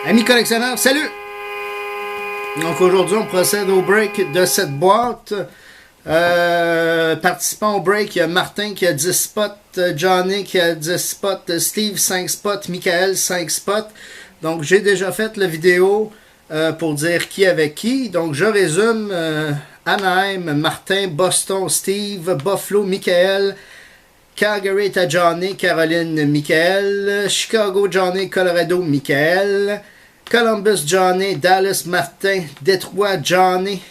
Amis collectionneurs, salut! Donc aujourd'hui, on procède au break de cette boîte. Participant au break, il y a Martin qui a 10 spots, Johnny qui a 10 spots, Steve 5 spots, Michael 5 spots. Donc j'ai déjà fait la vidéo pour dire qui avec qui. Donc je résume. Anaheim, Martin, Boston, Steve, Buffalo, Michael, Calgary à Johnny, Caroline, Michael, Chicago, Johnny, Colorado, Michael, Columbus, Johnny, Dallas, Martin, Détroit, Johnny,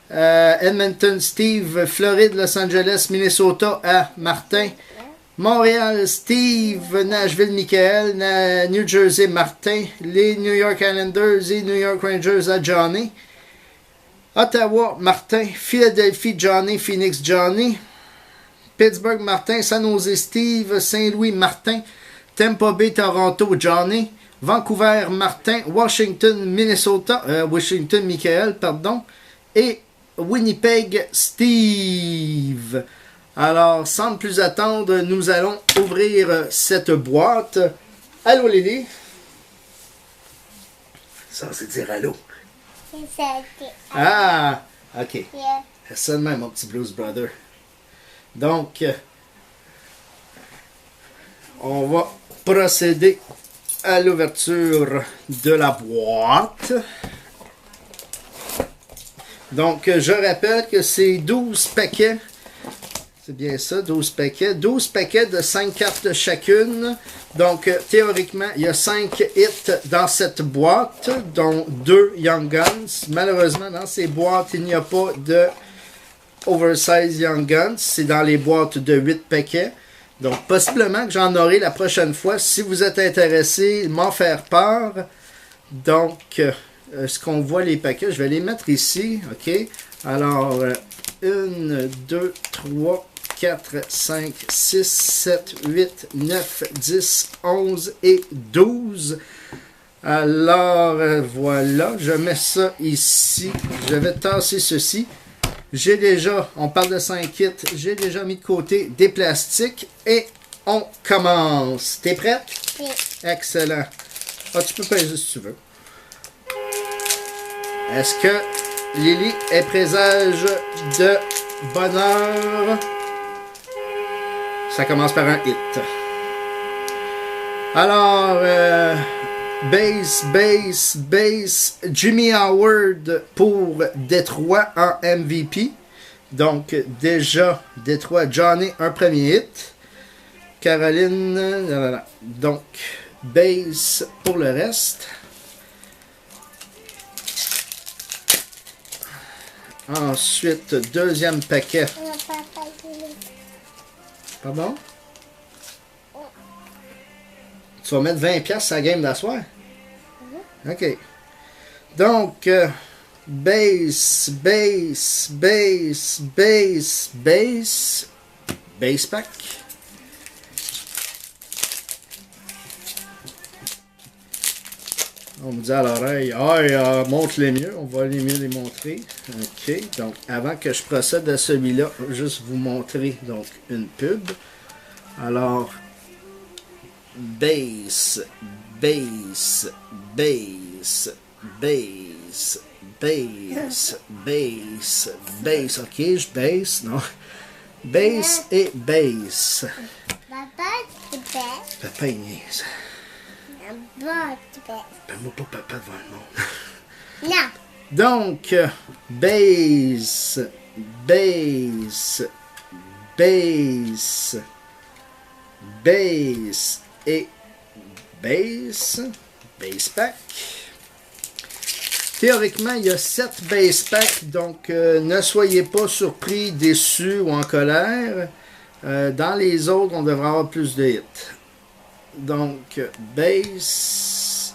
Edmonton, Steve, Floride, Los Angeles, Minnesota à Martin, Montréal, Steve, Nashville, Michael, New Jersey, Martin, les New York Islanders et New York Rangers à Johnny, Ottawa, Martin, Philadelphie, Johnny, Phoenix, Johnny, Pittsburgh, Martin, San Jose, Steve, Saint-Louis, Martin, Tampa Bay, Toronto, Johnny, Vancouver, Martin, Washington, Minnesota, Washington, Michael, pardon, et Winnipeg, Steve. Alors, sans plus attendre, nous allons ouvrir cette boîte. Allô, Lily? Ça, c'est dire allô. Ah, ok. Yeah. C'est ça de même, mon petit Blues Brother. Donc, on va procéder à l'ouverture de la boîte. Donc, je rappelle que c'est 12 paquets. C'est bien ça, 12 paquets. 12 paquets de 5 cartes chacune. Donc, théoriquement, il y a 5 hits dans cette boîte, dont 2 Young Guns. Malheureusement, dans ces boîtes, il n'y a pas de Oversize Young Guns. C'est dans les boîtes de 8 paquets. Donc, possiblement que j'en aurai la prochaine fois. Si vous êtes intéressé, m'en faire part. Donc, est-ce qu'on voit les paquets? Je vais les mettre ici. OK? Alors, 1, 2, 3, 4, 5, 6, 7, 8, 9, 10, 11 et 12. Alors, voilà. Je mets ça ici. Je vais tasser ceci. J'ai déjà, on parle de 5 kits, j'ai déjà mis de côté des plastiques et on commence. T'es prête? Oui. Excellent. Ah, tu peux peser si tu veux. Est-ce que Lily est présage de bonheur? Ça commence par un hit. Alors, base, Jimmy Howard pour Détroit en MVP. Donc, déjà, Détroit, Johnny, un premier hit. Caroline, donc, base pour le reste. Ensuite, deuxième paquet. Pardon? Tu vas mettre 20$ sur la game d'asseoir? OK. Donc, base pack. On me dit à l'oreille, montre-les mieux, on va les mieux les montrer. OK, donc avant que je procède à celui-là, juste vous montrer donc une pub. Alors, base, OK, je base, non. Base et base. Papa, tu pèses. Papa, il niaise. Papa, tu pèses. Appelle-moi pas papa devant le monde. Non. Donc, base et base pack. Théoriquement, il y a 7 base packs, donc ne soyez pas surpris, déçus ou en colère. Dans les autres, on devrait avoir plus de hits. Donc, base.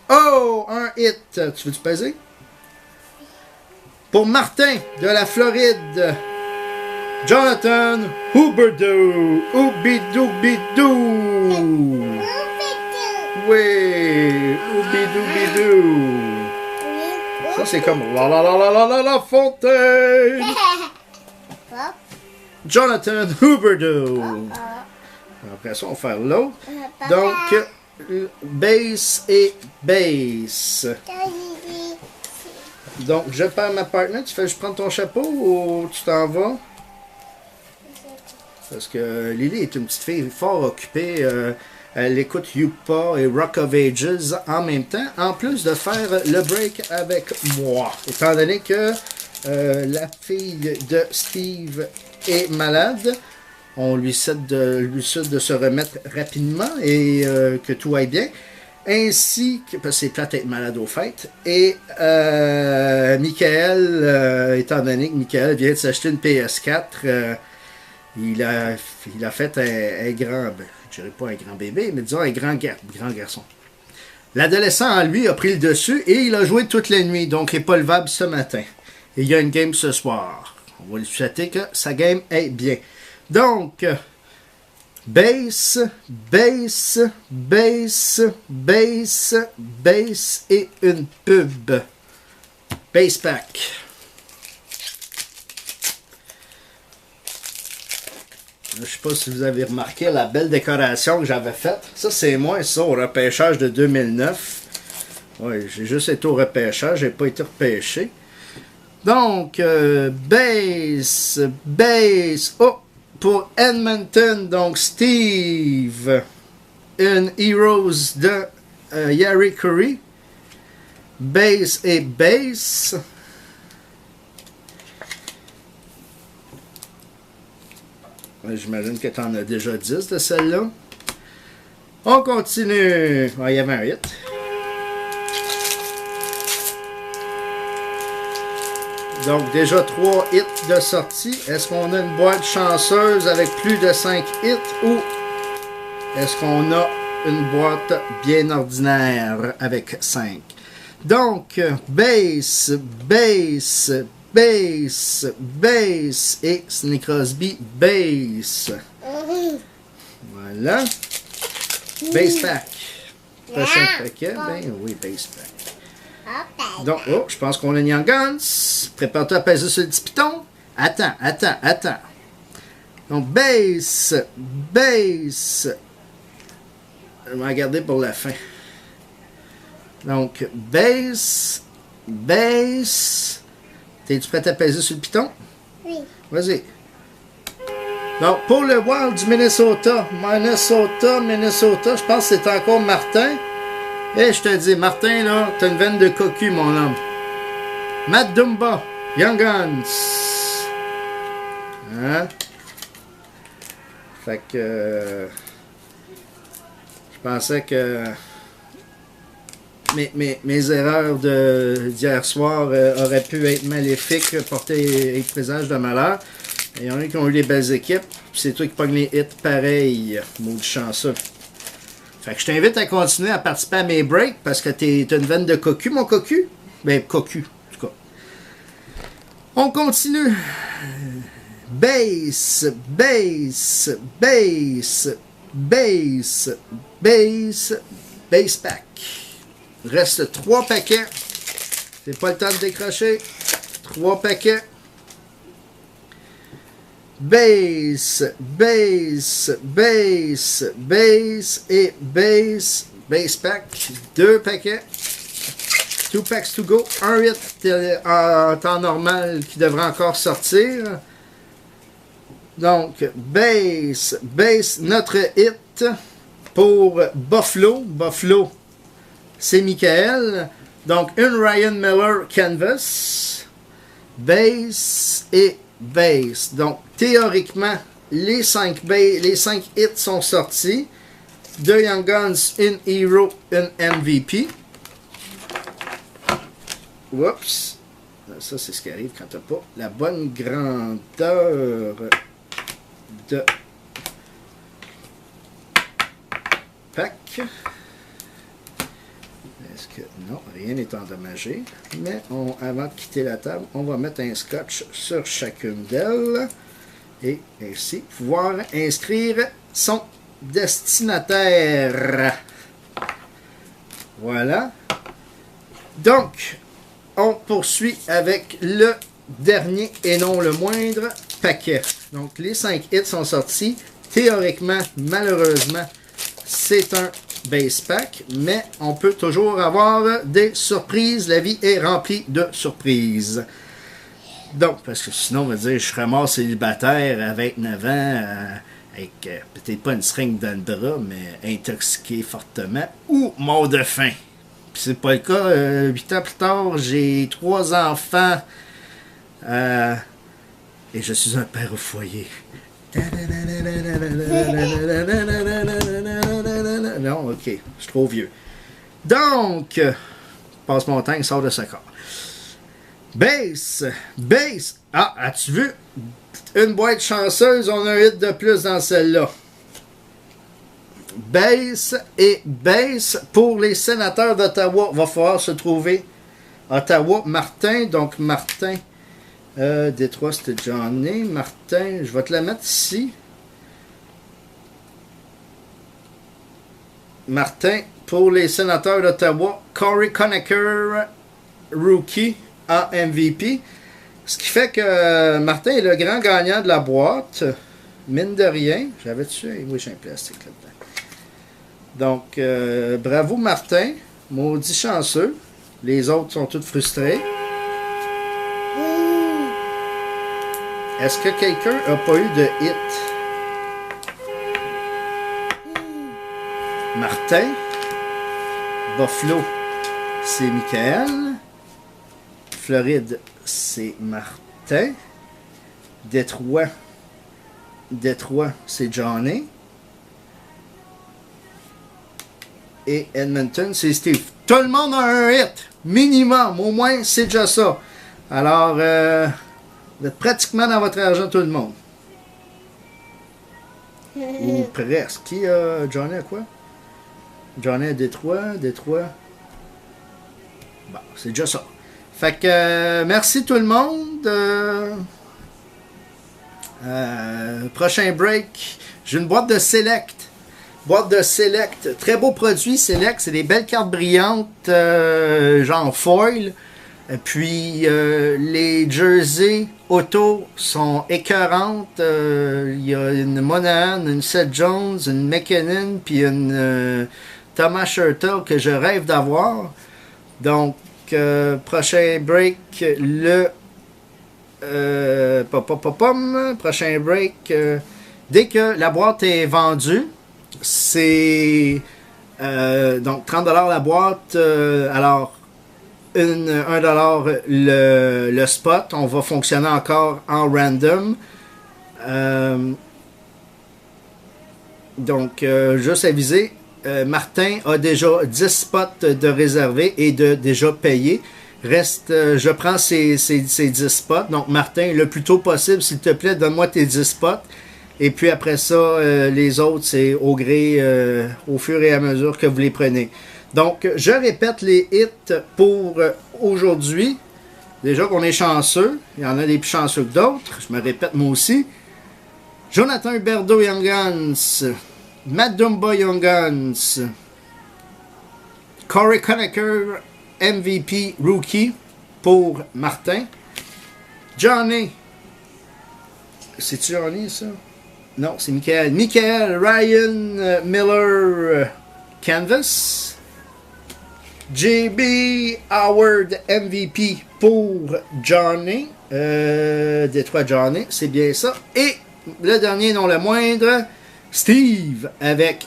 Oh, un hit. Tu veux-tu peser? Pour Martin de la Floride, Jonathan Huberdeau. Oubidou-bidou. Oui, oubidou-bidou. Ça, c'est comme la fontaine. Jonathan Huberdeau. Après ça, on va faire l'autre. Donc, base et base. Donc, je perds ma partner. Tu fais juste prendre ton chapeau ou tu t'en vas? Parce que Lily est une petite fille fort occupée. Elle écoute Youpa et Rock of Ages en même temps, en plus de faire le break avec moi. Étant donné que la fille de Steve est malade, on lui souhaite de se remettre rapidement et que tout aille bien. Ainsi que, parce que c'est plate d'être malade au fait, et Michael, étant donné que Michael vient de s'acheter une PS4, il a fait un grand, je dirais pas un grand bébé, mais disons un grand garçon. L'adolescent en lui a pris le dessus et il a joué toute la nuit, donc il n'est pas levable ce matin. Et il y a une game ce soir. On va lui souhaiter que sa game est bien. Donc, base, base, base, base, base et une pub. Base pack. Je ne sais pas si vous avez remarqué la belle décoration que j'avais faite. Ça, c'est moi, ça, au repêchage de 2009. Oui, j'ai juste été au repêchage, j'ai pas été repêché. Donc, base, base, oh, pour Edmonton, donc Steve, une Heroes de Yari Curry. Base et base. J'imagine que tu en as déjà 10 de celle-là. On continue. Ah, il y avait un hit. Donc, déjà 3 hits de sortie. Est-ce qu'on a une boîte chanceuse avec plus de 5 hits ou est-ce qu'on a une boîte bien ordinaire avec 5? Donc, base, base, base, base et Sidney Crosby, base. Voilà. Base pack. Prochain paquet. Ben oui, base pack. Donc, oh, je pense qu'on a Young Guns. Prépare-toi à peser sur le petit piton. Attends. Donc, base, base. Je vais regarder pour la fin. Donc, base, base. T'es-tu prêt à peser sur le piton? Oui. Vas-y. Donc, pour le Wild du Minnesota, je pense que c'est encore Martin. Et je te dis, Martin, là, t'as une veine de cocu, mon homme. Matt Dumba, Young Guns. Hein? Fait que... je pensais que... Mes erreurs d'hier soir auraient pu être maléfiques, porter être présage de malheur. Il y en a qui ont eu des belles équipes. C'est toi qui pognes les hits pareil. Maudit chanceux. Fait que je t'invite à continuer à participer à mes breaks parce que t'as une veine de cocu, mon cocu. Ben, cocu, en tout cas. On continue. Base, base, base, base, base, base pack. Reste 3 paquets. C'est pas le temps de décrocher. 3 paquets. Base, base, base, base et base. Base pack. 2 paquets. 2 packs to go. Un hit en temps normal qui devrait encore sortir. Donc, base, base, notre hit pour Buffalo. Buffalo, c'est Michael. Donc, une Ryan Miller Canvas. Base et base. Donc, théoriquement, les 5 hits sont sortis. 2 Young Guns, une Hero, une MVP. Oups. Ça, c'est ce qui arrive quand tu n'as pas la bonne grandeur de pack. Est-ce que... non, rien n'est endommagé. Mais avant de quitter la table, on va mettre un scotch sur chacune d'elles. Et ainsi, pouvoir inscrire son destinataire. Voilà. Donc, on poursuit avec le dernier et non le moindre. paquets. Donc, les 5 hits sont sortis. Théoriquement, malheureusement, c'est un base pack, mais on peut toujours avoir des surprises. La vie est remplie de surprises. Donc, parce que sinon, on va dire, je serais mort célibataire à 29 ans, avec peut-être pas une seringue dans le bras, mais intoxiqué fortement, ou mort de faim. Puis c'est pas le cas. 8 ans plus tard, j'ai 3 enfants, et je suis un père au foyer. Non, ok, je suis trop vieux. Donc, passe mon temps, il sort de ce corps. Base. Ah, as-tu vu? Une boîte chanceuse, on a un hit de plus dans celle-là. Base et base pour les sénateurs d'Ottawa. Va falloir se trouver Ottawa. Martin, donc Martin. Détroit, c'était Johnny. Martin, je vais te la mettre ici. Martin, pour les sénateurs d'Ottawa. Corey Conacher, rookie en MVP. Ce qui fait que Martin est le grand gagnant de la boîte. Mine de rien. J'avais-tu? Oui, j'ai un plastique là-dedans. Donc, bravo Martin. Maudit chanceux. Les autres sont tous frustrés. Est-ce que quelqu'un n'a pas eu de hit? Martin. Buffalo, c'est Michael. Floride, c'est Martin. Détroit, c'est Johnny. Et Edmonton, c'est Steve. Tout le monde a un hit. Minimum. Au moins, c'est déjà ça. Alors, vous êtes pratiquement dans votre argent, tout le monde. Ou presque. Qui a Johnny à quoi? Johnny à Détroit. Bon, c'est déjà ça. Fait que, merci tout le monde. Prochain break. J'ai une boîte de Select. Très beau produit, Select. C'est des belles cartes brillantes, genre foil. Et puis, les jerseys auto sont écœurantes. Il y a une Monahan, une Seth Jones, une McKinnon, puis une Thomas Shurtle que je rêve d'avoir. Donc, prochain break, prochain break, dès que la boîte est vendue, c'est donc 30$ la boîte, alors 1$ le spot. On va fonctionner encore en random. Donc, juste aviser, Martin a déjà 10 spots de réservés et de déjà payés. Reste, je prends ces 10 spots. Donc, Martin, le plus tôt possible, s'il te plaît, donne-moi tes 10 spots. Et puis après ça, les autres, c'est au gré, au fur et à mesure que vous les prenez. Donc, je répète les hits pour aujourd'hui. Déjà qu'on est chanceux. Il y en a des plus chanceux que d'autres. Je me répète moi aussi. Jonathan Huberdeau Young Guns. Matt Dumba Young Guns. Corey Conacher MVP Rookie pour Martin. Johnny. C'est-tu Johnny ça? Non, c'est Michael. Michael Ryan Miller Canvas. JB Howard MVP pour Johnny. Détroit Johnny, c'est bien ça. Et le dernier, non le moindre, Steve avec